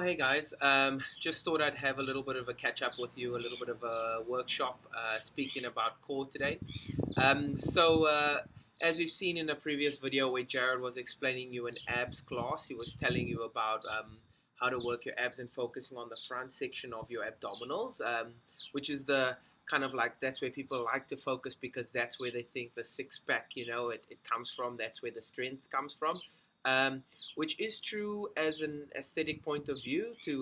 Hey guys, just thought I'd have a little bit of a catch up with you, a little bit of a workshop speaking about core today. As we've seen in a previous video where Jared was explaining you an abs class, he was telling you about how to work your abs and focusing on the front section of your abdominals, which is the kind of like that's where people like to focus because that's where they think the six pack, it comes from, that's where the strength comes from. Which is true as an aesthetic point of view to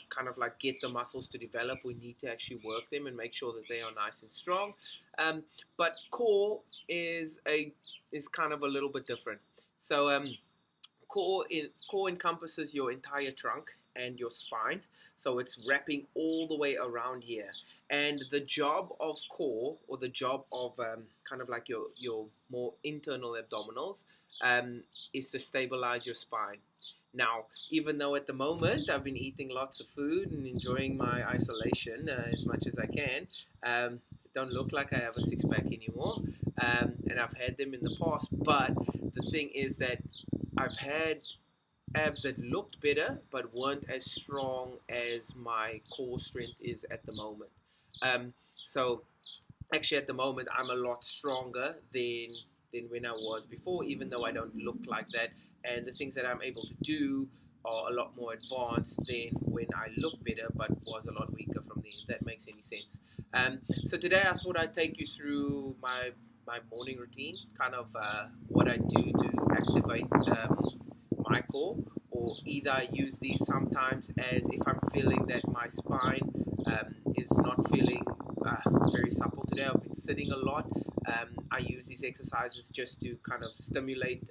kind of like get the muscles to develop. We need to actually work them and make sure that they are nice and strong. But core is kind of a little bit different. Core encompasses your entire trunk and your spine, so it's wrapping all the way around here. And the job of core, or the job of kind of like your more internal abdominals, is to stabilize your spine. Now, even though at the moment I've been eating lots of food and enjoying my isolation as much as I can, it don't look like I have a six-pack anymore, and I've had them in the past. But the thing is that I've had abs that looked better but weren't as strong as my core strength is at the moment. So actually at the moment I'm a lot stronger than when I was before, even though I don't look like that, and the things that I'm able to do are a lot more advanced than when I look better but was a lot weaker from there, if that makes any sense. So today I thought I'd take you through my morning routine, kind of what I do to activate my core, or either I use these sometimes as if I'm feeling that my spine is not feeling very supple today. I've been sitting a lot. I use these exercises just to kind of stimulate,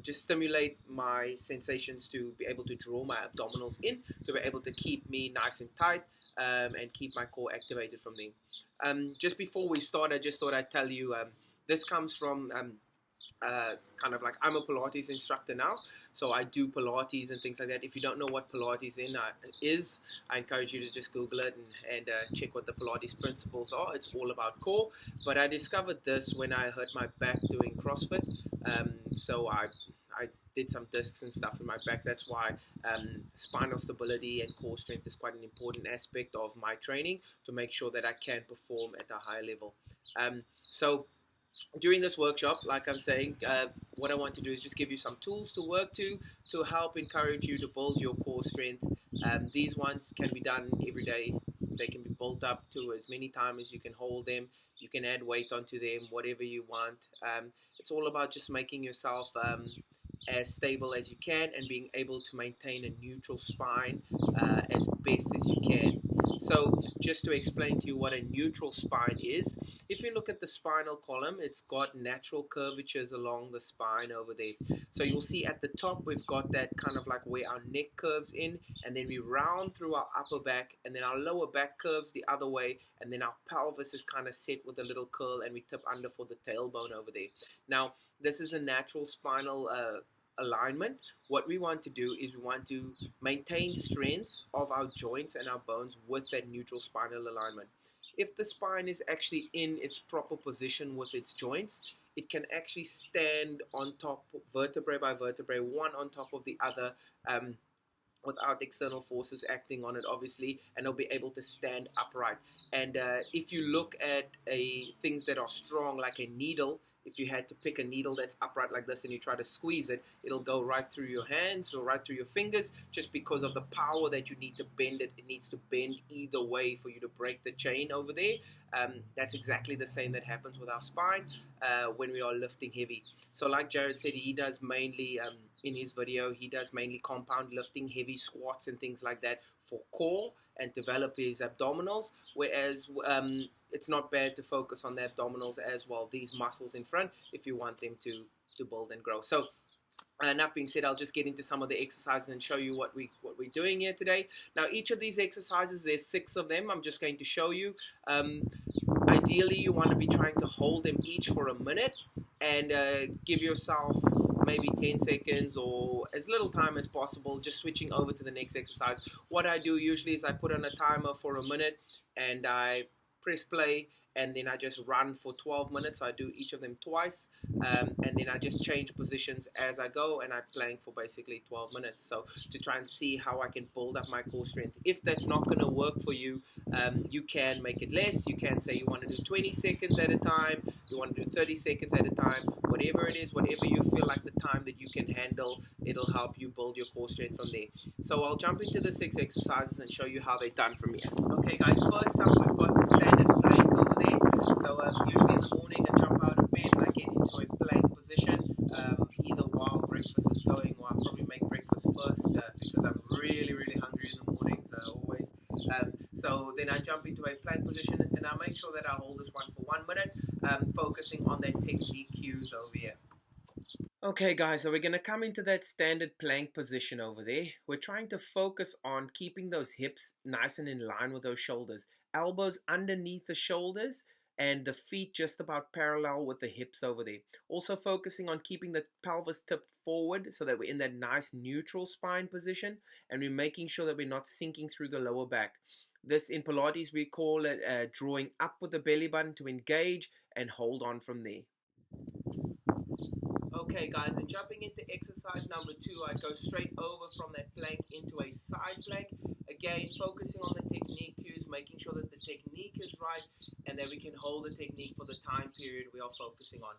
just stimulate my sensations to be able to draw my abdominals in, to be able to keep me nice and tight, and keep my core activated from there. Just before we start, I just thought I'd tell you, this comes from kind of like, I'm a Pilates instructor now, so I do Pilates and things like that. If you don't know what Pilates is, I encourage you to just Google it and check what the Pilates principles are. It's all about core. But I discovered this when I hurt my back doing CrossFit. So I did some discs and stuff in my back. That's why spinal stability and core strength is quite an important aspect of my training to make sure that I can perform at a high level. So during this workshop, like I'm saying, what I want to do is just give you some tools to work to help encourage you to build your core strength. These ones can be done every day. They can be built up to as many times as you can hold them. You can add weight onto them, whatever you want. It's all about just making yourself as stable as you can and being able to maintain a neutral spine as best as you can. So just to explain to you what a neutral spine is, if you look at the spinal column, it's got natural curvatures along the spine over there. So you'll see at the top we've got that kind of like where our neck curves in, and then we round through our upper back, and then our lower back curves the other way, and then our pelvis is kind of set with a little curl, and we tip under for the tailbone over there. Now, this is a natural spinal alignment. What we want to do is we want to maintain strength of our joints and our bones with that neutral spinal alignment. If the spine is actually in its proper position with its joints, it can actually stand on top, vertebrae by vertebrae, one on top of the other, without external forces acting on it, obviously, and it'll be able to stand upright. And if you look at things that are strong, like a needle, if you had to pick a needle that's upright like this and you try to squeeze it, it'll go right through your hands or right through your fingers, just because of the power that you need to bend it. It needs to bend either way for you to break the chain over there. That's exactly the same that happens with our spine when we are lifting heavy. So like Jared said, he does mainly, in his video, he does mainly compound lifting, heavy squats and things like that for core and develop his abdominals, whereas it's not bad to focus on the abdominals as well, these muscles in front, if you want them to build and grow. So enough being said, I'll just get into some of the exercises and show you what we're doing here today. Now, each of these exercises, there's 6 of them. I'm just going to show you. Ideally, you want to be trying to hold them each for a minute and give yourself maybe 10 seconds or as little time as possible, just switching over to the next exercise. What I do usually is I put on a timer for a minute and I press play, and then I just run for 12 minutes. I do each of them twice, and then I just change positions as I go, and I plank for basically 12 minutes. So to try and see how I can build up my core strength. If that's not going to work for you, you can make it less. You can say you want to do 20 seconds at a time, you want to do 30 seconds at a time, whatever it is, whatever you feel like the time that you can handle, it'll help you build your core strength from there. So I'll jump into the 6 exercises and show you how they're done from here. Okay guys, first up we've got the standard plank over there. So usually in the morning I jump out of bed and I get into a plank position, either while breakfast is going, or I'll probably make breakfast first because I'm really hungry in the mornings always. So then I jump into a plank position and I make sure that I hold this one for 1 minute, focusing on that technique cues over here. Okay guys, so we're going to come into that standard plank position over there. We're trying to focus on keeping those hips nice and in line with those shoulders. Elbows underneath the shoulders and the feet just about parallel with the hips over there. Also focusing on keeping the pelvis tipped forward so that we're in that nice neutral spine position, and we're making sure that we're not sinking through the lower back. This in Pilates we call it drawing up with the belly button to engage and hold on from there. Okay guys, and jumping into exercise number 2, I go straight over from that plank into a side plank. Again, focusing on the technique cues, making sure that the technique is right and that we can hold the technique for the time period we are focusing on.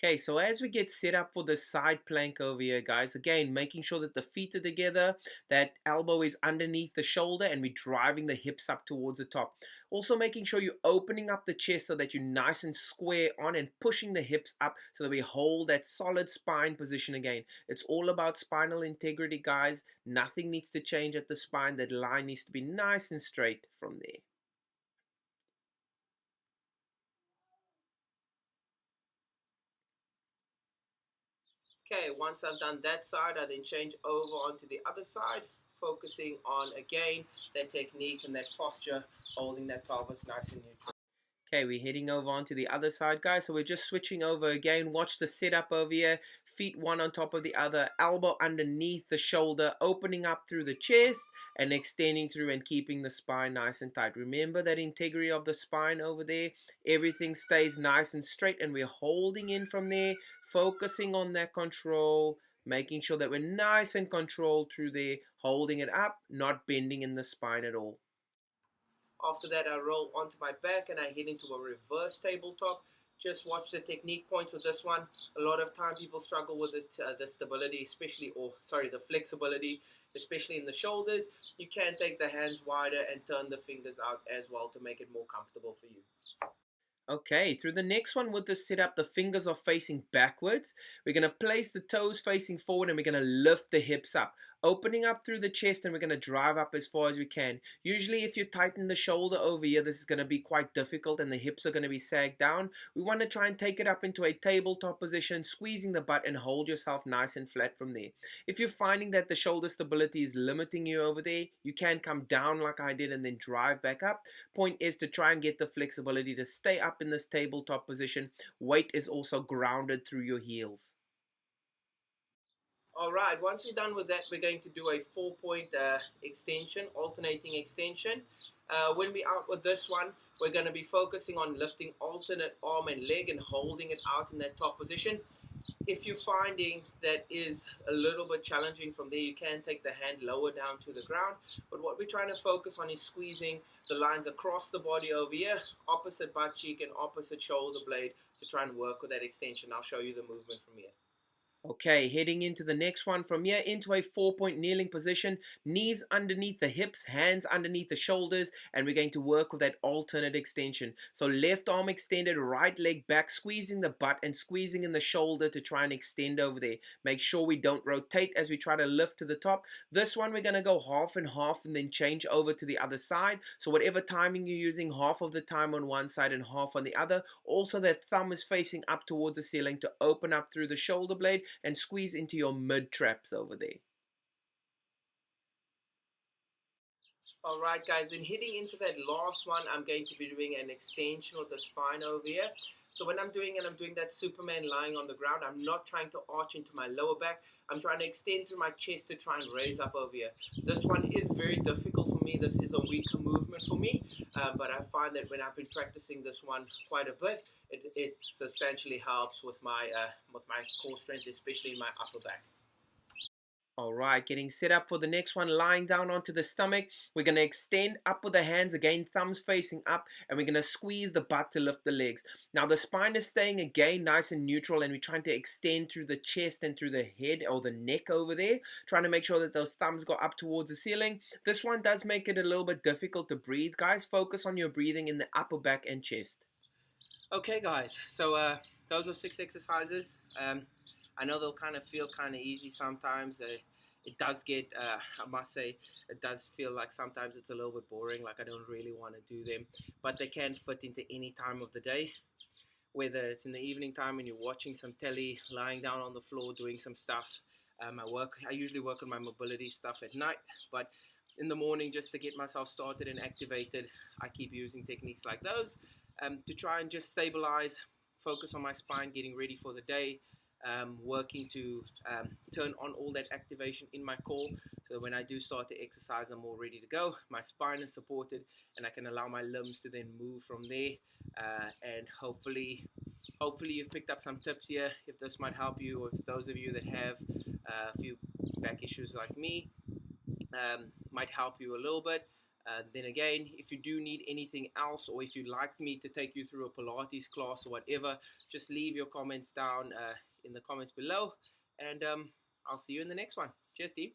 Okay, so as we get set up for the side plank over here, guys, again, making sure that the feet are together, that elbow is underneath the shoulder, and we're driving the hips up towards the top. Also making sure you're opening up the chest so that you're nice and square on, and pushing the hips up so that we hold that solid spine position again. It's all about spinal integrity, guys. Nothing needs to change at the spine. That line needs to be nice and straight from there. Okay, once I've done that side, I then change over onto the other side, focusing on, again, that technique and that posture, holding that pelvis nice and neutral. Okay, we're heading over onto the other side, guys. So we're just switching over again. Watch the setup over here. Feet one on top of the other. Elbow underneath the shoulder. Opening up through the chest and extending through and keeping the spine nice and tight. Remember that integrity of the spine over there. Everything stays nice and straight. And we're holding in from there. Focusing on that control. Making sure that we're nice and controlled through there. Holding it up. Not bending in the spine at all. After that, I roll onto my back and I head into a reverse tabletop. Just watch the technique points with this one. A lot of time people struggle with the stability, the flexibility, especially in the shoulders. You can take the hands wider and turn the fingers out as well to make it more comfortable for you. Okay, through the next one with the setup, the fingers are facing backwards. We're going to place the toes facing forward and we're going to lift the hips up. Opening up through the chest, and we're going to drive up as far as we can. Usually if you tighten the shoulder over here, this is going to be quite difficult and the hips are going to be sagged down. We want to try and take it up into a tabletop position, squeezing the butt and hold yourself nice and flat from there. If you're finding that the shoulder stability is limiting you over there, you can come down like I did and then drive back up. Point is to try and get the flexibility to stay up in this tabletop position. Weight is also grounded through your heels. Alright, once we're done with that, we're going to do a 4-point extension, alternating extension. When we're out with this one, we're going to be focusing on lifting alternate arm and leg and holding it out in that top position. If you're finding that is a little bit challenging from there, you can take the hand lower down to the ground. But what we're trying to focus on is squeezing the lines across the body over here, opposite butt cheek and opposite shoulder blade, to try and work with that extension. I'll show you the movement from here. Okay, heading into the next one from here into a 4-point kneeling position, knees underneath the hips, hands underneath the shoulders, and we're going to work with that alternate extension. So left arm extended, right leg back, squeezing the butt and squeezing in the shoulder to try and extend over there. Make sure we don't rotate as we try to lift to the top. This one we're going to go half and half and then change over to the other side. So whatever timing you're using, half of the time on one side and half on the other. Also that thumb is facing up towards the ceiling to open up through the shoulder blade and squeeze into your mid traps over there. Alright guys, then heading into that last one, I'm going to be doing an extension of the spine over here. So when I'm doing that Superman lying on the ground, I'm not trying to arch into my lower back. I'm trying to extend through my chest to try and raise up over here. This one is very difficult for me. This is a weaker movement for me, but I find that when I've been practicing this one quite a bit, it substantially helps with my core strength, especially in my upper back. All right, getting set up for the next one, lying down onto the stomach. We're going to extend up with the hands again, thumbs facing up, and we're going to squeeze the butt to lift the legs. Now the spine is staying again nice and neutral, and we're trying to extend through the chest and through the head or the neck over there, trying to make sure that those thumbs go up towards the ceiling. This one does make it a little bit difficult to breathe. Guys, focus on your breathing in the upper back and chest. Okay guys, so those are 6 exercises. I know they'll kind of feel kind of easy sometimes. It does get, I must say, it does feel like sometimes it's a little bit boring, like I don't really want to do them, but they can fit into any time of the day, whether it's in the evening time when you're watching some telly, lying down on the floor doing some stuff. I usually work on my mobility stuff at night, but in the morning, just to get myself started and activated, I keep using techniques like those to try and just stabilize, focus on my spine, getting ready for the day, working to turn on all that activation in my core, so that when I do start to exercise, I'm all ready to go. My spine is supported, and I can allow my limbs to then move from there. And hopefully you've picked up some tips here. If this might help you, or if those of you that have a few back issues like me, might help you a little bit. Then again, if you do need anything else, or if you'd like me to take you through a Pilates class or whatever, just leave your comments down in the comments below, and I'll see you in the next one. Cheers, team.